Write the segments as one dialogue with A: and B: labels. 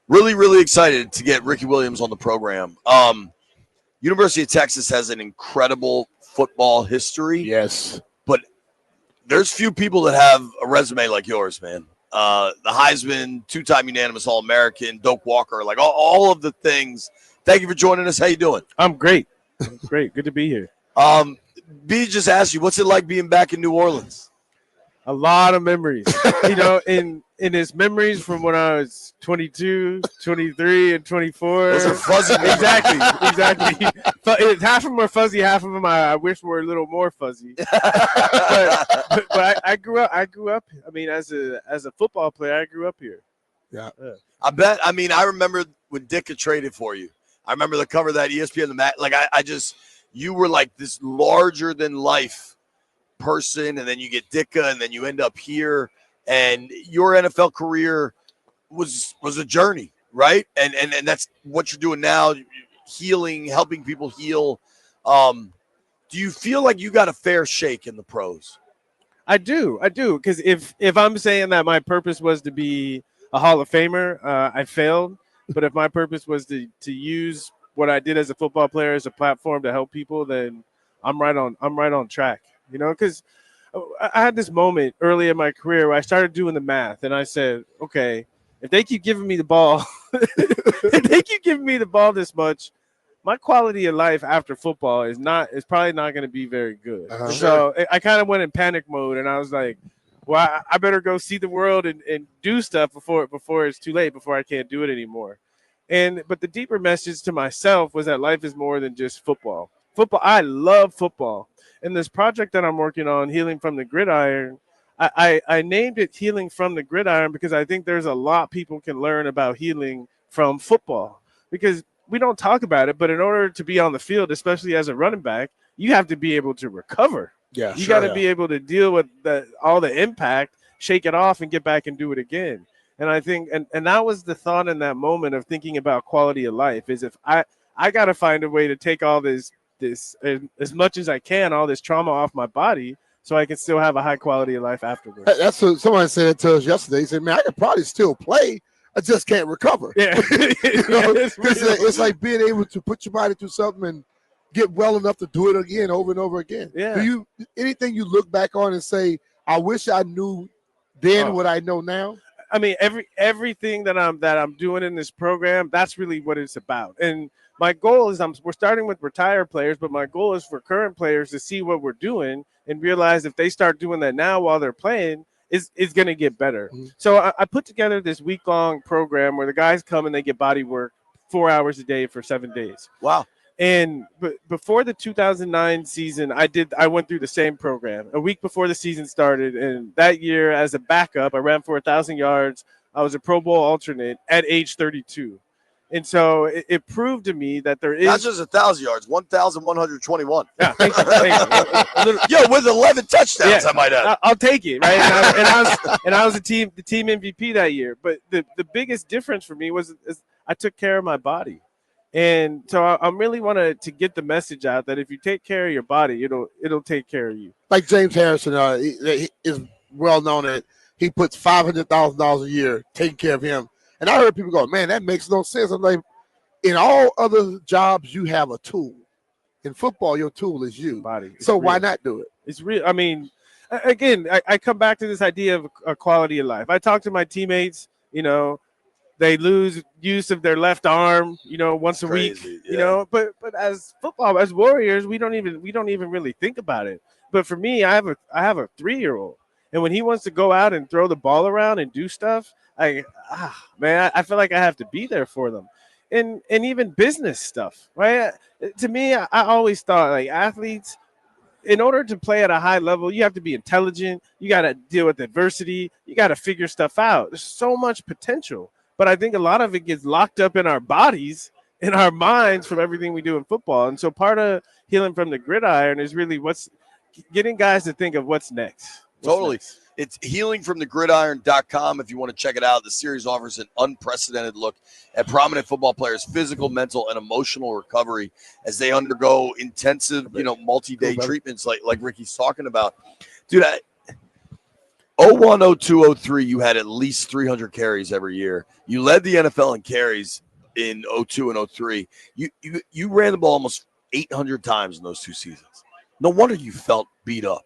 A: Really, really excited to get Ricky Williams on the program. University of Texas has an incredible football history.
B: Yes.
A: But there's few people that have a resume like yours, man. The Heisman, two-time unanimous All-American, Doak Walker, like all of the things. Thank you for joining us. How you doing?
C: I'm great. Great. Good to be here.
A: B just asked you, what's it like being back in New Orleans?
C: A lot of memories. In his memories from when I was 22, 23, and 24.
A: Those are fuzzy.
C: Exactly. Half of them are fuzzy. Half of them I wish were a little more fuzzy. but I grew up. I mean, as a football player, I grew up here.
B: Yeah.
A: I bet. I mean, I remember when Ditka traded for you. I remember the cover of that ESPN, the mat. Like you were like this larger than life person, and then you get Ditka, and then you end up here, and your NFL career was a journey, right? And that's what you're doing now, healing, helping people heal. Do you feel like you got a fair shake in the pros?
C: I do, because if I'm saying that my purpose was to be a Hall of Famer, I failed. But if my purpose was to use what I did as a football player as a platform to help people, then I'm right on track. Because I had this moment early in my career where I started doing the math, and I said, okay, if they keep giving me the ball, this much, my quality of life after football is probably not going to be very good. So I kind of went in panic mode, and I was like, well, I better go see the world and do stuff before it's too late, before I can't do it anymore. But the deeper message to myself was that life is more than just football. I love football. And this project that I'm working on, Healing from the Gridiron, I named it Healing from the Gridiron because I think there's a lot people can learn about healing from football, because we don't talk about it. But in order to be on the field, especially as a running back, you have to be able to recover.
B: Yeah,
C: you got to be able to deal with all the impact, shake it off, and get back and do it again. And I think, and that was the thought in that moment of thinking about quality of life, is if I got to find a way to take all this as much as I can, all this trauma off my body, so I can still have a high quality of life afterwards.
B: That's what someone said to us yesterday. He said, man, I could probably still play. I just can't recover.
C: Yeah.
B: It's like being able to put your body through something and get well enough to do it again, over and over again.
C: Yeah.
B: Anything you look back on and say, I wish I knew then what I know now?
C: I mean, everything that I'm doing in this program, that's really what it's about. And my goal is we're starting with retired players, but my goal is for current players to see what we're doing and realize if they start doing that now while they're playing, it's going to get better. Mm-hmm. So I put together this week-long program where the guys come and they get body work 4 hours a day for 7 days.
A: Wow.
C: And before the 2009 season, I went through the same program a week before the season started. And that year, as a backup, I ran for 1,000 yards. I was a Pro Bowl alternate at age 32. And so it proved to me that there is
A: not just 1,000 yards, 1,121.
C: Yeah, thank you.
A: Yo, with 11 touchdowns, I might add.
C: I'll take it, right? And I was the team MVP that year. But the biggest difference for me is I took care of my body. And so I really wanted to get the message out that if you take care of your body, it'll take care of you.
B: Like James Harrison he is well known that he puts $500,000 a year taking care of him. And I heard people go, man, that makes no sense. I'm like, in all other jobs, you have a tool. In football, your tool is you.
C: Body.
B: So why not do it?
C: It's real. I mean, again, I come back to this idea of a quality of life. I talk to my teammates, they lose use of their left arm, once a week, but as warriors, we don't even really think about it. But for me, I have a 3-year-old, and when he wants to go out and throw the ball around and do stuff, I feel like I have to be there for them. And even business stuff, right? To me, I always thought like athletes, in order to play at a high level, you have to be intelligent. You got to deal with adversity. You got to figure stuff out. There's so much potential. But I think a lot of it gets locked up in our bodies, in our minds from everything we do in football. And so part of Healing from the Gridiron is really getting guys to think of what's next.
A: Totally. It's healingfromthegridiron.com if you want to check it out. The series offers an unprecedented look at prominent football players' physical, mental, and emotional recovery as they undergo intensive, multi-day treatments like Ricky's talking about. Dude, 01, 02, 03, you had at least 300 carries every year. You led the NFL in carries in 02 and 03. You ran the ball almost 800 times in those 2 seasons. No wonder you felt beat up.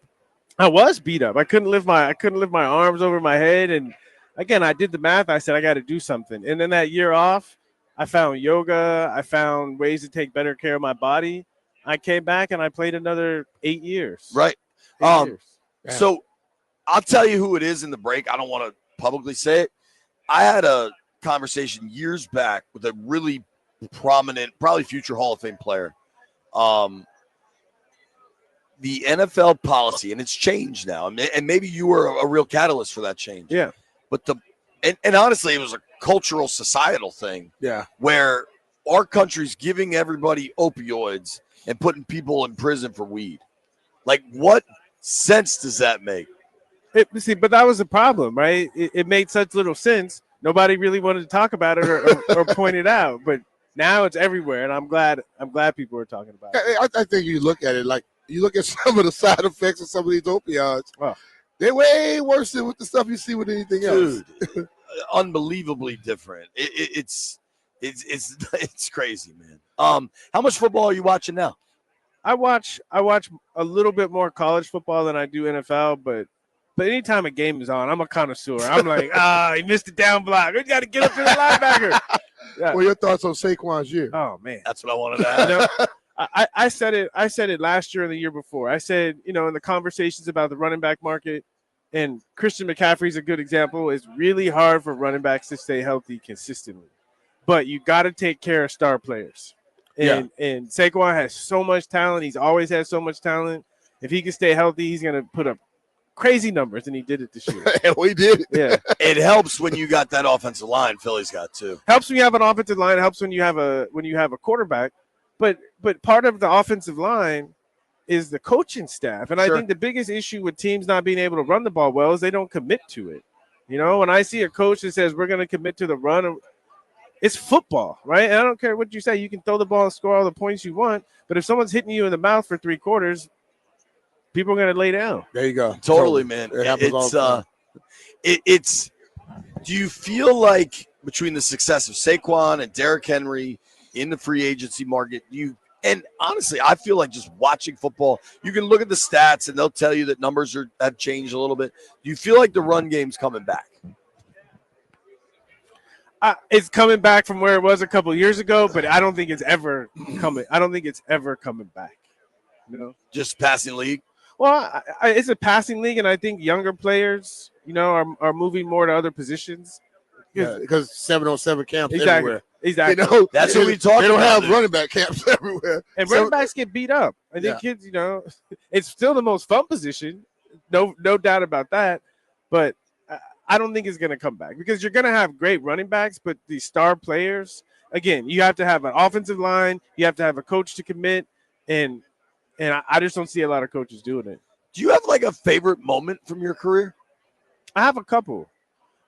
C: I was beat up. I couldn't lift my arms over my head. And again, I did the math. I said I got to do something. And then that year off, I found yoga. I found ways to take better care of my body. I came back and I played another 8 years.
A: Right.
C: 8 years.
A: So I'll tell you who it is in the break. I don't want to publicly say it. I had a conversation years back with a really prominent, probably future Hall of Fame player. The NFL policy, and it's changed now, and maybe you were a real catalyst for that change.
C: Yeah.
A: But and honestly, it was a cultural, societal thing.
B: Yeah.
A: Where our country's giving everybody opioids and putting people in prison for weed. Like, what sense does that make?
C: But that was the problem, right? It made such little sense. Nobody really wanted to talk about it or point it out. But now it's everywhere, and I'm glad people are talking about it.
B: I think you look at it like you look at some of the side effects of some of these opioids.
C: Oh. They're
B: way worse than with the stuff you see with anything else.
A: Dude, unbelievably different. It's crazy, man. How much football are you watching now?
C: I watch a little bit more college football than I do NFL, but anytime a game is on, I'm a connoisseur. I'm like, he missed the down block. We got to get up to the linebacker. Yeah.
B: What are your thoughts on Saquon's year?
C: Oh man,
A: that's what I wanted to ask.
C: You know, I said it last year and the year before. I said, in the conversations about the running back market, and Christian McCaffrey's a good example. It's really hard for running backs to stay healthy consistently, but you got to take care of star players. And Saquon has so much talent. He's always had so much talent. If he can stay healthy, he's going to put up crazy numbers, and he did it this year.
B: We did.
C: Yeah.
A: It helps when you got that offensive line Philly's got too.
C: Helps when you have an offensive line. Helps when you have a quarterback. But part of the offensive line is the coaching staff. And
B: Sure.
C: I think the biggest issue with teams not being able to run the ball well is they don't commit to it. When I see a coach that says we're going to commit to the run, it's football, right? And I don't care what you say. You can throw the ball and score all the points you want. But if someone's hitting you in the mouth for 3 quarters, people are going to lay down.
B: There you go.
A: Totally, man.
B: It happens all the time.
A: It's. Do you feel like between the success of Saquon and Derrick Henry in the free agency market, and honestly, I feel like just watching football, you can look at the stats and they'll tell you that numbers have changed a little bit. Do you feel like the run game's coming back?
C: It's coming back from where it was a couple of years ago, but I don't think it's ever coming. I don't think it's ever coming back.
A: Just passing league.
C: Well, it's a passing league, and I think younger players, are moving more to other positions.
B: Because 7-on-7 camps
C: Exactly.
B: everywhere.
C: Exactly.
A: That's what we talk about.
B: They don't have running back camps everywhere.
C: And running backs get beat up. I think kids, it's still the most fun position. No doubt about that. But I don't think it's going to come back because you're going to have great running backs, but the star players, again, you have to have an offensive line. You have to have a coach to commit. And I just don't see a lot of coaches doing it.
A: Do you have like a favorite moment from your career?
C: I have a couple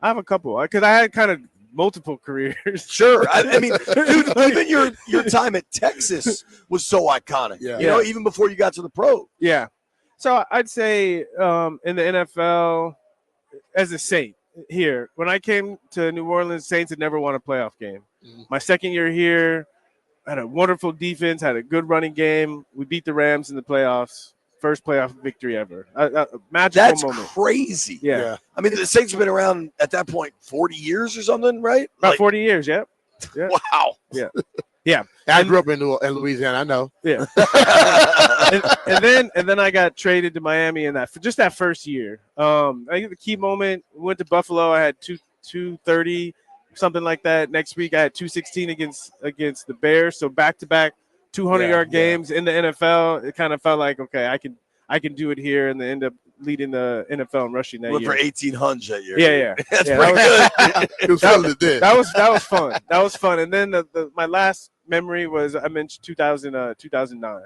C: because I had kind of multiple careers.
A: Sure. I mean, dude, even your time at Texas was so iconic.
B: Yeah.
A: Even before you got to the pro.
C: Yeah. So I'd say in the NFL, as a Saint here, when I came to New Orleans, Saints had never won a playoff game. Mm-hmm. My second year here, I had a wonderful defense, had a good running game. We beat the Rams in the playoffs. First playoff victory ever. Magical moment.
A: That's crazy.
C: Yeah.
A: I mean, the Saints have been around at that point 40 years or something, right?
C: About 40 years, yeah.
A: Wow.
C: Yeah. Yeah.
B: I grew up in Louisiana, I know.
C: Yeah. and then I got traded to Miami in that first year. I think the key moment, went to Buffalo, I had 230, something like that. Next week I had 216 against the Bears. So back-to-back 200-yard games in the NFL. It kind of felt like, okay, I can do it here, and then end up leading the NFL in rushing that year.
A: For 1,800 that year.
C: Yeah.
A: That's pretty good.
C: That was fun. That was fun. And then my last memory was, I mentioned 2009.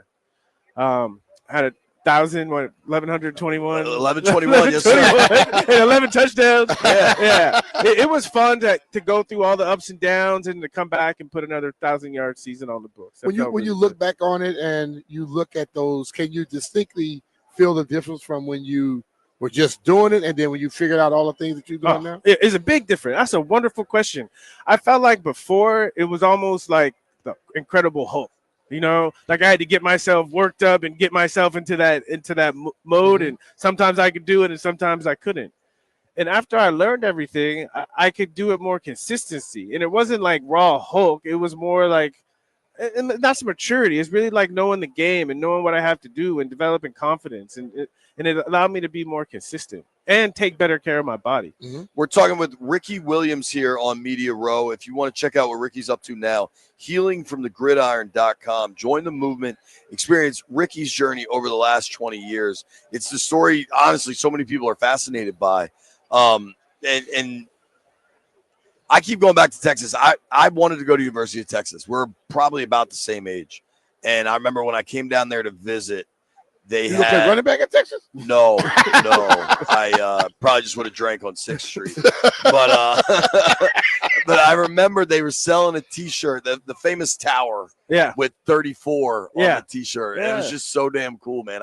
C: I had 1,121.
A: 1121, yes, sir.
C: And 11 touchdowns. Yeah. It was fun to go through all the ups and downs and to come back and put another 1,000-yard season on the books.
B: When you look back on it and you look at those, can you distinctly feel the difference from when you were just doing it, and then when you figured out all the things that you're doing now?
C: It's a big difference. That's a wonderful question. I felt like before it was almost like the Incredible Hulk. Like I had to get myself worked up and get myself into that mode, and sometimes I could do it, and sometimes I couldn't. And after I learned everything, I could do it more consistency. And it wasn't like raw Hulk. It was more like, and that's maturity. It's really like knowing the game and knowing what I have to do and developing confidence. And it allowed me to be more consistent and take better care of my body.
B: Mm-hmm.
A: We're talking with Ricky Williams here on Media Row. If you want to check out what Ricky's up to now, healingfromthegridiron.com. Join the movement. Experience Ricky's journey over the last 20 years. It's the story, honestly, so many people are fascinated by. And I keep going back to Texas. I wanted to go to University of Texas. We're probably about the same age. And I remember when I came down there to visit,
B: you play running back at Texas?
A: No. I probably just would have drank on 6th Street. But but I remember they were selling a T-shirt, the famous tower, with 34 on the T-shirt. And it was just so damn cool, man.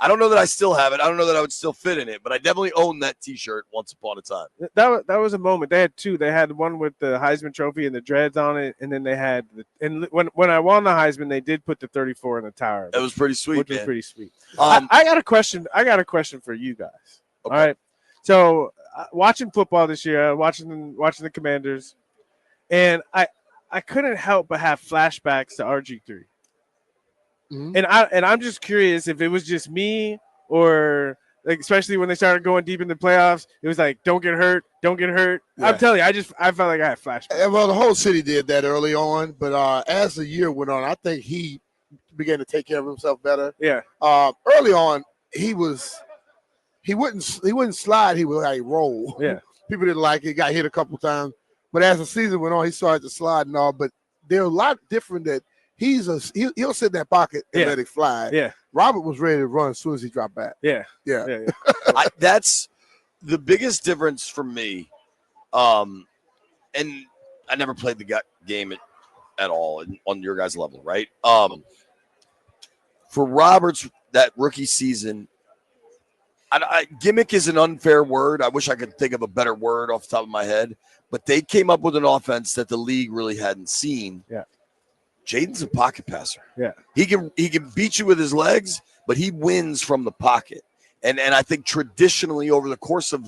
A: I don't know that I still have it. I don't know that I would still fit in it, but I definitely owned that T-shirt once upon a time.
C: That was a moment. They had two. They had one with the Heisman Trophy and the dreads on it, and then they had and when I won the Heisman, they did put the 34 in the tower.
A: It was pretty sweet.
C: Which was pretty sweet. I got a question. I got a question for you guys. Okay. All right. So watching football this year, watching the Commanders, and I couldn't help but have flashbacks to RG3. Mm-hmm. And I'm just curious if it was just me or like, especially when they started going deep in the playoffs, it was like, don't get hurt. Yeah. I'm telling you, I felt like I had flashbacks.
B: Well, the whole city did that early on, but as the year went on, I think he began to take care of himself better.
C: Yeah.
B: Early on, he wouldn't slide. He would like roll.
C: Yeah.
B: People didn't like it. Got hit a couple times, but as the season went on, he started to slide and all. But they're a lot different that. He'll sit in that pocket and let it fly.
C: Yeah.
B: Robert was ready to run as soon as he dropped back.
C: Yeah.
A: That's the biggest difference for me. And I never played the game at all on your guys' level, right? For Roberts, that rookie season, gimmick is an unfair word. I wish I could think of a better word off the top of my head. But they came up with an offense that the league really hadn't seen.
C: Yeah.
A: Jaden's a pocket passer.
C: Yeah.
A: He can beat you with his legs, but he wins from the pocket. And I think traditionally over the course of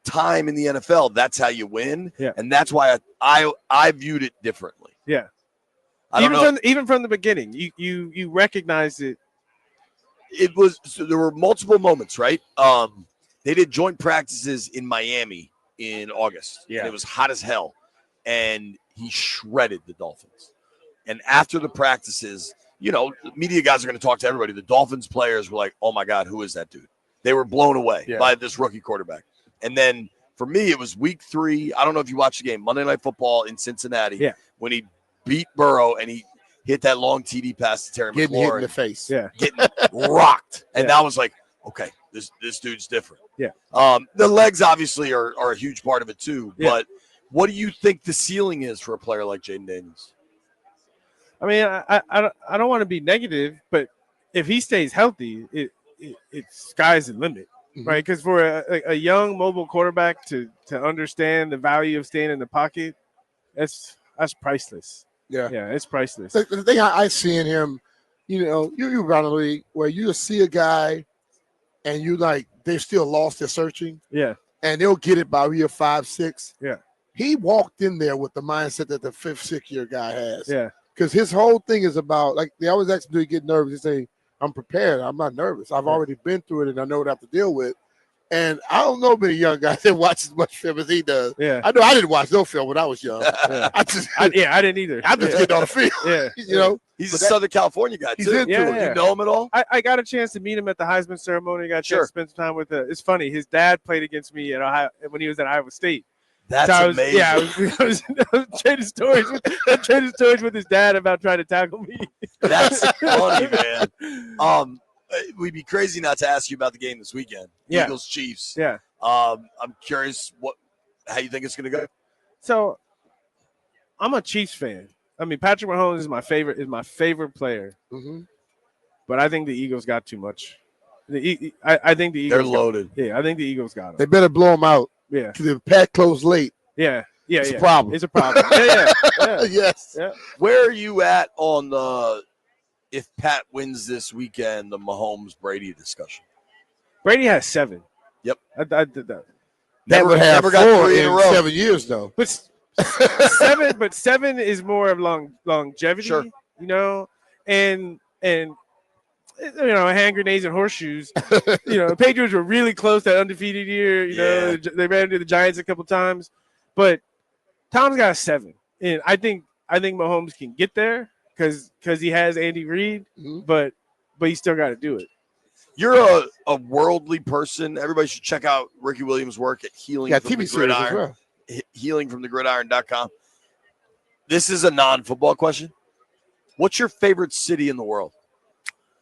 A: time in the NFL, that's how you win.
C: Yeah.
A: And that's why I viewed it differently.
C: Yeah. Even from the beginning, you recognized it.
A: There were multiple moments, right? They did joint practices in Miami in August.
C: Yeah.
A: And it was hot as hell. And he shredded the Dolphins. And after the practices, media guys are going to talk to everybody. The Dolphins players were like, oh, my God, who is that dude? They were blown away by this rookie quarterback. And then for me, it was week 3. I don't know if you watched the game, Monday Night Football in Cincinnati, when he beat Burrow and he hit that long TD pass to Terry McLaurin.
B: Getting hit in the face.
C: Yeah.
A: Getting rocked. And that was like, okay, this dude's different.
C: Yeah.
A: The legs obviously are a huge part of it too.
C: Yeah.
A: But what do you think the ceiling is for a player like Jaden Daniels?
C: I mean, I don't want to be negative, but if he stays healthy, it's sky's the limit, right? Because for a young mobile quarterback to understand the value of staying in the pocket, that's priceless. Yeah, it's priceless.
B: The thing I see in him, you around the league where you see a guy and you like they're still lost, they're searching.
C: Yeah,
B: and they'll get it by year 5, 6.
C: Yeah,
B: he walked in there with the mindset that the 5th, 6th year guy has.
C: Yeah.
B: Because his whole thing is about, like, they always ask him, do you get nervous? He say, I'm prepared. I'm not nervous. I've already been through it, and I know what I have to deal with. And I don't know many young guys that watch as much film as he does.
C: Yeah.
B: I know I didn't watch no film when I was young.
C: Yeah. I didn't either.
B: I'm just getting on the field.
C: Yeah.
A: He's a Southern California guy, too.
B: He's into it.
A: You know him at all?
C: I got a chance to meet him at the Heisman ceremony. I got a chance to spend some time with it's funny. His dad played against me at Ohio when he was at Iowa State.
A: That's amazing.
C: I was trading stories with his dad about trying to tackle me.
A: That's funny, man. We'd be crazy not to ask you about the game this weekend.
C: Yeah.
A: Eagles Chiefs.
C: Yeah.
A: I'm curious how you think it's going to go.
C: So, I'm a Chiefs fan. I mean, Patrick Mahomes is my favorite player.
B: Mm-hmm.
C: But I think the Eagles got too much. I think the Eagles.
A: They're loaded.
C: I think the Eagles got
B: They
C: them.
B: better blow them out.
C: Yeah,
B: Because if Pat closed late,
C: it's
B: a problem.
C: It's a problem. Yeah.
B: Yes.
C: Yeah.
A: Where are you at on the if Pat wins this weekend, the Mahomes Brady discussion?
C: Brady has 7.
A: Yep.
C: I did that.
B: Never got 4 in a row. 7 years though.
C: But 7, but 7 is more of longevity.
A: Sure.
C: You know, and hand grenades and horseshoes. The Patriots were really close that undefeated year. They ran into the Giants a couple times, but Tom's got 7, and I think Mahomes can get there because he has Andy Reid, but he still got to do it.
A: You're a worldly person. Everybody should check out Ricky Williams' work at Healing from
B: TV
A: the
B: series
A: Gridiron.
B: as well.
A: Healingfromthegridiron.com. This is a non-football question. What's your favorite city in the world?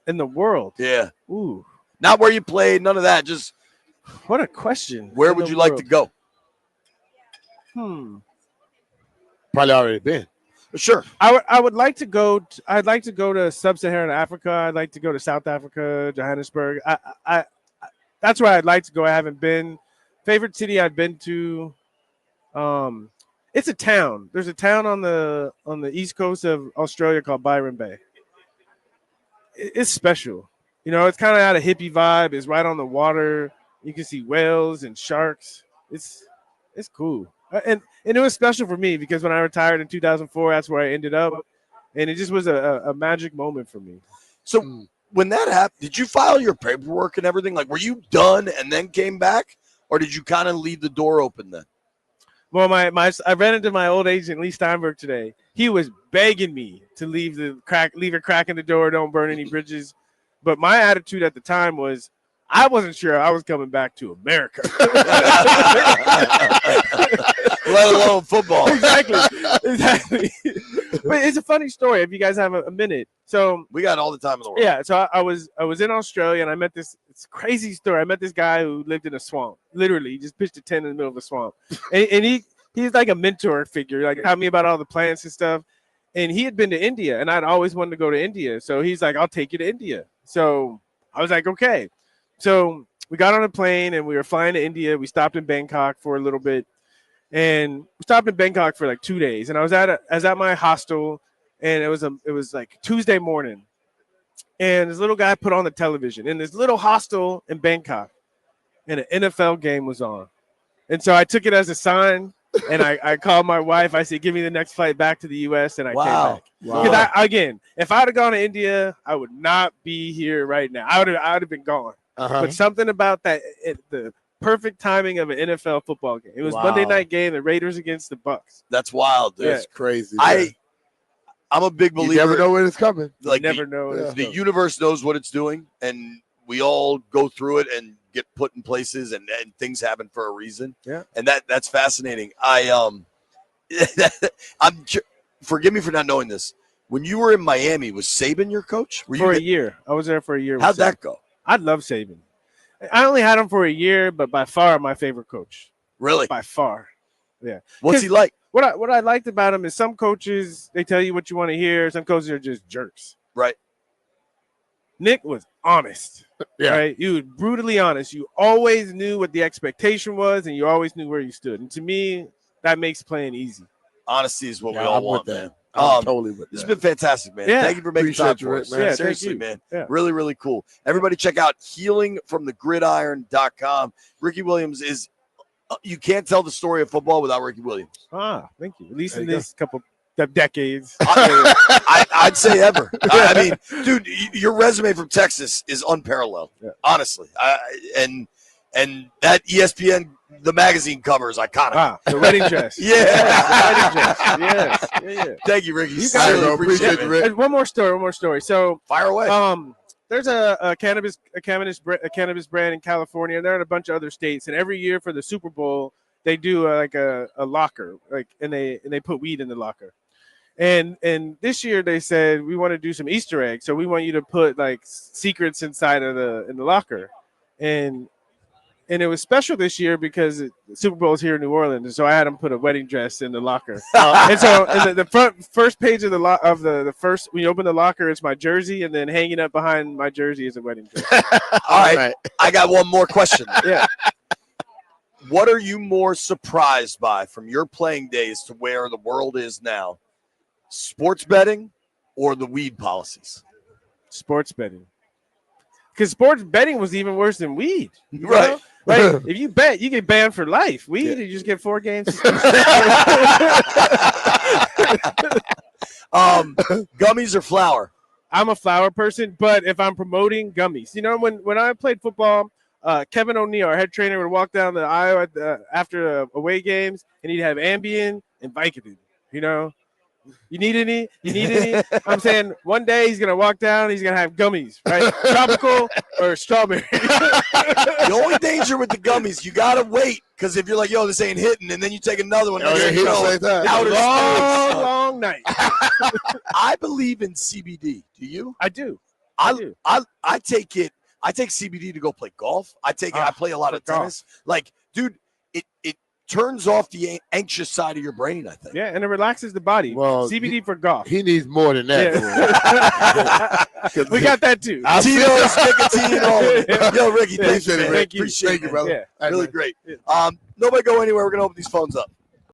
C: In the world?
A: Yeah.
C: Ooh.
A: Not where you played, none of that. Just
C: what a question.
A: Where would you like to go?
B: Probably already been.
A: Sure.
C: I would like to go. I'd like to go to sub-Saharan Africa. I'd like to go to South Africa, Johannesburg. I that's where I'd like to go. I haven't been. Favorite city I've been to. It's a town. There's a town on the east coast of Australia called Byron Bay. It's special. It's kind of got a hippie vibe. It's right on the water. You can see whales and sharks. It's cool. And it was special for me because when I retired in 2004, that's where I ended up. And it just was a magic moment for me.
A: So when that happened, did you file your paperwork and everything? Like, were you done and then came back? Or did you kind of leave the door open then?
C: Well, I ran into my old agent, Lee Steinberg, today. He was begging me to leave a crack in the door, don't burn any bridges. But my attitude at the time was, I wasn't sure I was coming back to America.
A: Let alone football.
C: Exactly. But it's a funny story if you guys have a minute. So
A: we got all the time in the world.
C: Yeah. So I was in Australia and I met it's a crazy story. I met this guy who lived in a swamp. Literally, he just pitched a tent in the middle of a swamp. And he's like a mentor figure, like taught me about all the plants and stuff. And he had been to India and I'd always wanted to go to India. So he's like, I'll take you to India. So I was like, okay. So we got on a plane and we were flying to India. We stopped in Bangkok for a little bit, and we stopped in Bangkok for like 2 days. And I was at my hostel, and it was like Tuesday morning, and this little guy put on the television in this little hostel in Bangkok, and an NFL game was on, and so I took it as a sign. And I called my wife. I said, give me the next flight back to the U.S. And I came back. Because again, if I would have gone to India, I would not be here right now. I would have been gone. But something about that, the perfect timing of an NFL football game. It was Monday night game, the Raiders against the Bucks.
A: That's wild, dude.
B: That's crazy.
A: I'm a big believer.
B: You never know when it's coming.
A: Like
C: you never know.
A: The universe knows what it's doing, and we all go through it and get put in places, and things happen for a reason.
C: Yeah,
A: and that's fascinating. Forgive me for not knowing this. When you were in Miami, was Saban your coach?
C: For a year. I was there for a year.
A: How'd that go?
C: I love Saban. I only had him for a year, but by far my favorite coach.
A: Really?
C: By far. Yeah.
A: What's he like?
C: What I liked about him is some coaches, they tell you what you want to hear. Some coaches are just jerks.
A: Right.
C: Nick was honest.
B: Yeah.
C: Right. You were brutally honest. You always knew what the expectation was, and you always knew where you stood. And to me, that makes playing easy.
A: Honesty is what we all want, man.
B: I'm totally with that.
A: This has been fantastic, man.
C: Yeah.
A: Thank you for making time for us.
C: Man.
A: Seriously, man.
C: Yeah.
A: Really, really cool. Everybody check out healingfromthegridiron.com. Ricky Williams is you can't tell the story of football without Ricky Williams.
C: Thank you. At least in this couple of decades.
A: I'd say ever. I mean, dude, your resume from Texas is unparalleled, honestly. And that ESPN, the magazine cover is iconic.
C: The wedding dress.
A: Yeah.
C: The wedding dress. Yes. Yeah.
A: Thank you, Ricky.
C: You
A: guys appreciate it, Rick.
C: One more story. So
A: fire away.
C: There's a cannabis brand in California, and they're in a bunch of other states. And every year for the Super Bowl, they do a locker, and they put weed in the locker. And this year they said we want to do some Easter eggs, so we want you to put like secrets inside of in the locker. And And it was special this year because the Super Bowl is here in New Orleans, and so I had them put a wedding dress in the locker. And so, in the first page of the first, when you open the locker, it's my jersey, and then hanging up behind my jersey is a wedding dress.
A: All right, I got one more question.
C: Yeah.
A: What are you more surprised by from your playing days to where the world is now? Sports betting or the weed policies?
C: Sports betting. Because sports betting was even worse than weed.
A: Right.
C: Know? Like, if you bet, you get banned for life. Weed, you just get 4 games.
A: Gummies or flour?
C: I'm a flour person, but if I'm promoting gummies, when I played football, Kevin O'Neill, our head trainer, would walk down the aisle after away games, and he'd have Ambien and Vicodin. You need any? I'm saying one day he's gonna walk down, he's gonna have gummies, right? Tropical or strawberry.
A: The only danger with the gummies, you gotta wait, because if you're like, yo, this ain't hitting, and then you take another one,
C: long night.
A: I believe in CBD. Do you?
C: I do.
A: I take it. I take CBD to go play golf. I play a lot of tennis. Like, dude, it turns off the anxious side of your brain, I think.
C: Yeah, and it relaxes the body. Well, CBD for golf.
B: He needs more than that.
C: Yeah. We got that too.
A: Tito's, nicotine, all of it. Yo, Ricky, thank you, man.
C: Thank you.
A: Appreciate it,
B: brother.
A: Yeah, really great. Nobody go anywhere. We're going to open these phones up.